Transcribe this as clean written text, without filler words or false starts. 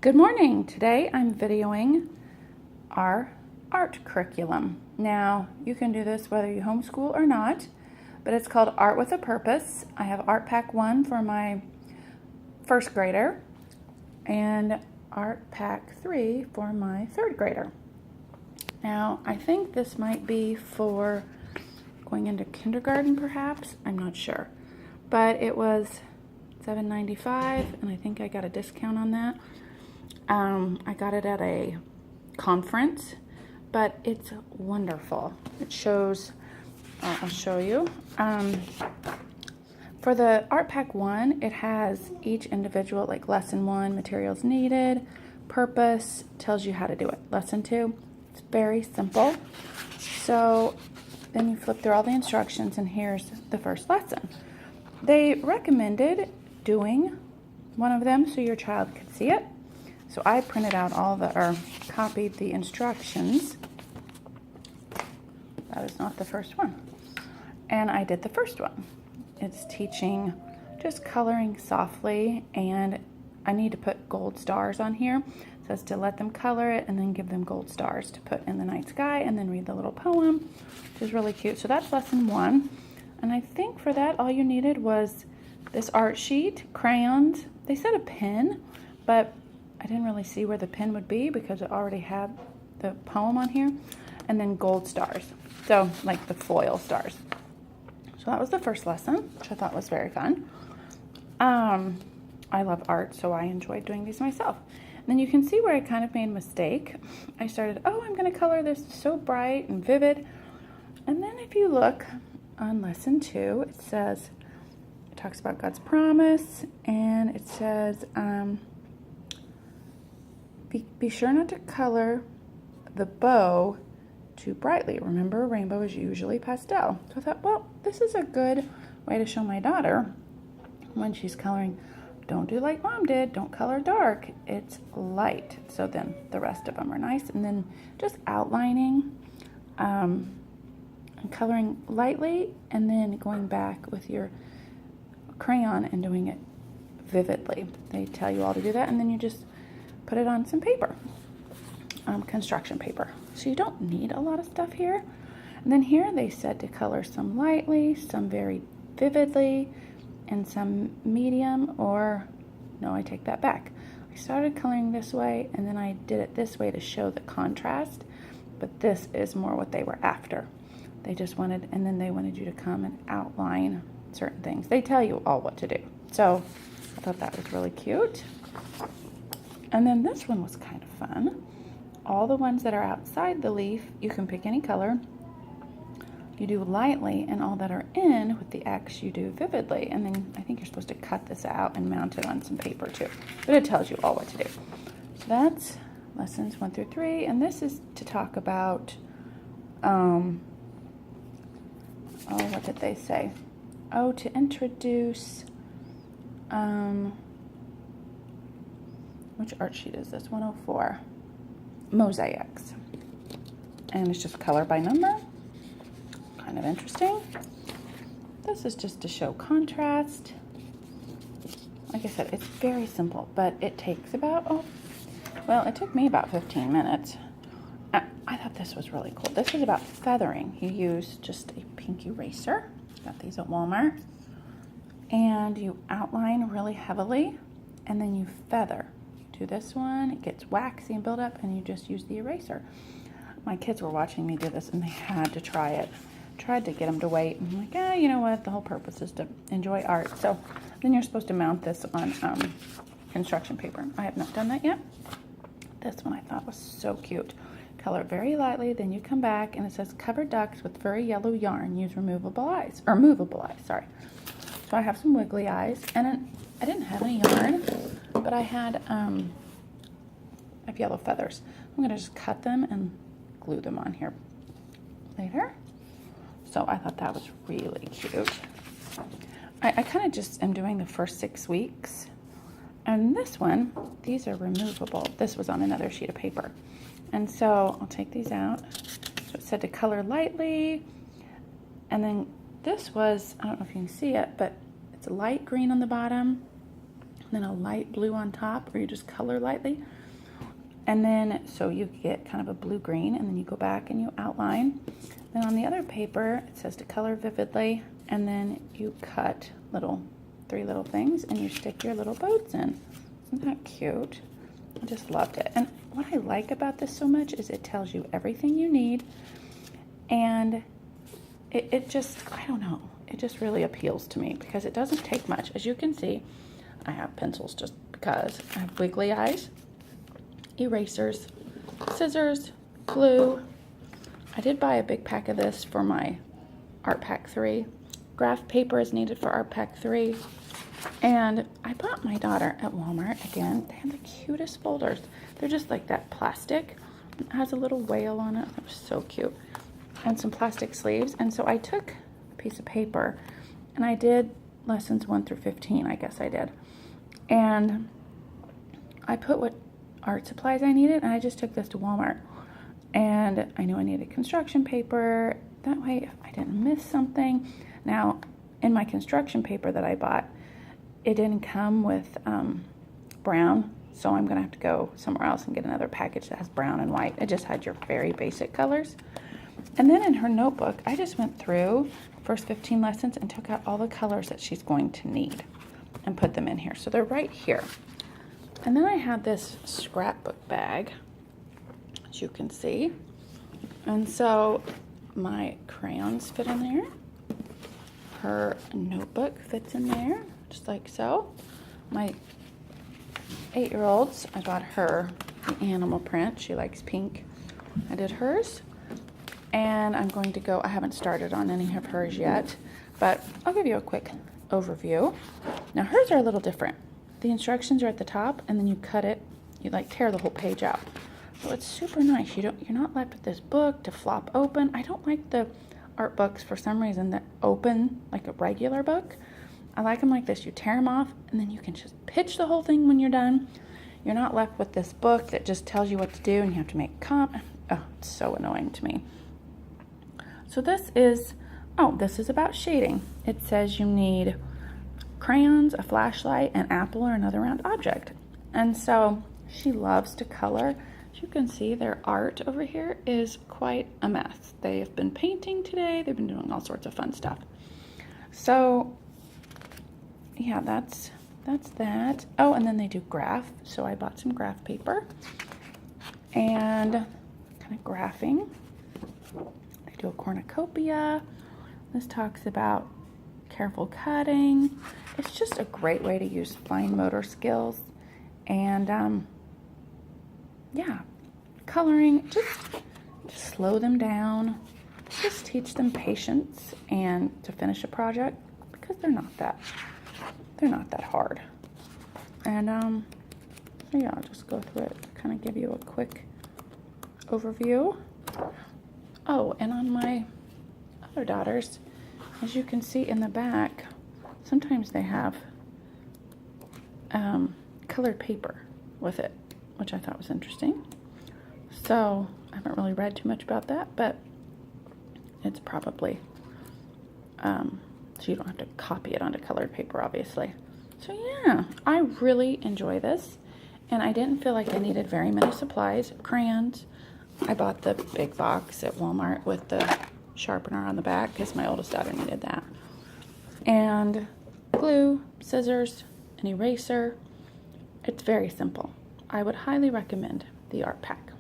Good morning. Today I'm videoing our art curriculum. Now, you can do this whether you homeschool or not, but it's called Art with a Purpose. I have Art Pack 1 for my first grader and Art Pack 3 for my third grader. Now, I think this might be for going into kindergarten perhaps. I'm not sure. But it was $7.95 and I think I got a discount on that. I got it at a conference, but it's wonderful. It shows, I'll show you. For the Art Pack 1, it has each individual, like Lesson 1, materials needed, purpose, tells you how to do it. Lesson 2, it's very simple. So then you flip through all the instructions and here's the first lesson. They recommended doing one of them so your child could see it. So I printed out copied the instructions. That is not the first one. And I did the first one. It's teaching just coloring softly, and I need to put gold stars on here. It says to let them color it and then give them gold stars to put in the night sky and then read the little poem, which is really cute. So that's lesson 1. And I think for that all you needed was this art sheet, crayons. They said a pen, but I didn't really see where the pen would be because it already had the poem on here, and then gold stars. So like the foil stars. So that was the first lesson, which I thought was very fun. I love art, so I enjoyed doing these myself. And then you can see where I kind of made a mistake. I started, I'm going to color this so bright and vivid. And then if you look on lesson 2, it says, it talks about God's promise, and it says, be sure not to color the bow too brightly. Remember, a rainbow is usually pastel. So I thought, well, this is a good way to show my daughter when she's coloring. Don't do like Mom did. Don't color dark. It's light. So then the rest of them are nice. And then just outlining and coloring lightly, and then going back with your crayon and doing it vividly. They tell you all to do that, and then you just put it on some paper, construction paper. So you don't need a lot of stuff here. And then here they said to color some lightly, some very vividly, and some medium, or no, I take that back. I started coloring this way and then I did it this way to show the contrast, but this is more what they were after. They just wanted, and then they wanted you to come and outline certain things. They tell you all what to do. So I thought that was really cute. And then this one was kind of fun. All the ones that are outside the leaf, you can pick any color. You do lightly, and all that are in with the X, you do vividly. And then I think you're supposed to cut this out and mount it on some paper too. But it tells you all what to do. So that's lessons 1 through 3. And this is to talk about, what did they say? To introduce, which art sheet is this? 104. Mosaics. And it's just color by number. Kind of interesting. This is just to show contrast. Like I said, it's very simple, but it takes about, it took me about 15 minutes. I thought this was really cool. This is about feathering. You use just a pink eraser. Got these at Walmart. And you outline really heavily, and then you feather. Do this one, it gets waxy and build up, and you just use the eraser. My kids were watching me do this and they had to try it. Tried to get them to wait. I'm like, you know what? The whole purpose is to enjoy art. So then you're supposed to mount this on construction paper. I have not done that yet. This one I thought was so cute. Color it very lightly, then you come back and it says cover ducks with furry yellow yarn. Use movable eyes, sorry. So I have some wiggly eyes, and I didn't have any yarn, but I had yellow feathers. I'm gonna just cut them and glue them on here later. So I thought that was really cute. I kind of just am doing the first 6 weeks. And this one, these are removable. This was on another sheet of paper. And so I'll take these out. So it said to color lightly. And then this was, I don't know if you can see it, but it's light green on the bottom then a light blue on top, or you just color lightly. And then, so you get kind of a blue-green, and then you go back and you outline. Then on the other paper, it says to color vividly, and then you cut three little things, and you stick your little boats in. Isn't that cute? I just loved it. And what I like about this so much is it tells you everything you need, and it just, I don't know, it just really appeals to me because it doesn't take much. As you can see, I have pencils just because. I have wiggly eyes, erasers, scissors, glue. I did buy a big pack of this for my Art Pack 3. Graph paper is needed for Art Pack 3. And I bought my daughter at Walmart again. They have the cutest folders. They're just like that plastic. It has a little whale on it. That was so cute. And some plastic sleeves. And so I took a piece of paper and I did lessons 1 through 15, I guess I did. And I put what art supplies I needed, and I just took this to Walmart. And I knew I needed construction paper. That way I didn't miss something. Now, in my construction paper that I bought, it didn't come with brown, so I'm gonna have to go somewhere else and get another package that has brown and white. It just had your very basic colors. And then in her notebook, I just went through first 15 lessons and took out all the colors that she's going to need and put them in here. So they're right here. And then I had this scrapbook bag, as you can see. And so my crayons fit in there. Her notebook fits in there, just like so. My 8-year-old's, I bought her the animal print. She likes pink. I did hers. And I'm going to go, I haven't started on any of hers yet, but I'll give you a quick overview. Now hers are a little different. The instructions are at the top, and then you cut it, you like tear the whole page out. So it's super nice. You're not left with this book to flop open. I don't like the art books for some reason that open like a regular book. I like them like this. You tear them off, and then you can just pitch the whole thing when you're done. You're not left with this book that just tells you what to do, and you have to make oh, it's so annoying to me. So this is about shading. It says you need crayons, a flashlight, an apple, or another round object. And so she loves to color. As you can see, their art over here is quite a mess. They have been painting today. They've been doing all sorts of fun stuff. So yeah, that's that. Oh, and then they do graph. So I bought some graph paper and kind of graphing. They do a cornucopia. This talks about careful cutting. It's just a great way to use fine motor skills. And yeah, coloring, just slow them down. Just teach them patience and to finish a project because they're not that hard. And so yeah, I'll just go through it, kind of give you a quick overview. Oh, and on my other daughters, as you can see in the back, sometimes they have colored paper with it, which I thought was interesting. So I haven't really read too much about that, but it's probably, so you don't have to copy it onto colored paper, obviously. So yeah, I really enjoy this, and I didn't feel like I needed very many supplies. Crayons, I bought the big box at Walmart with the sharpener on the back because my oldest daughter needed that. And glue, scissors, an eraser. It's very simple. I would highly recommend the Art Pack.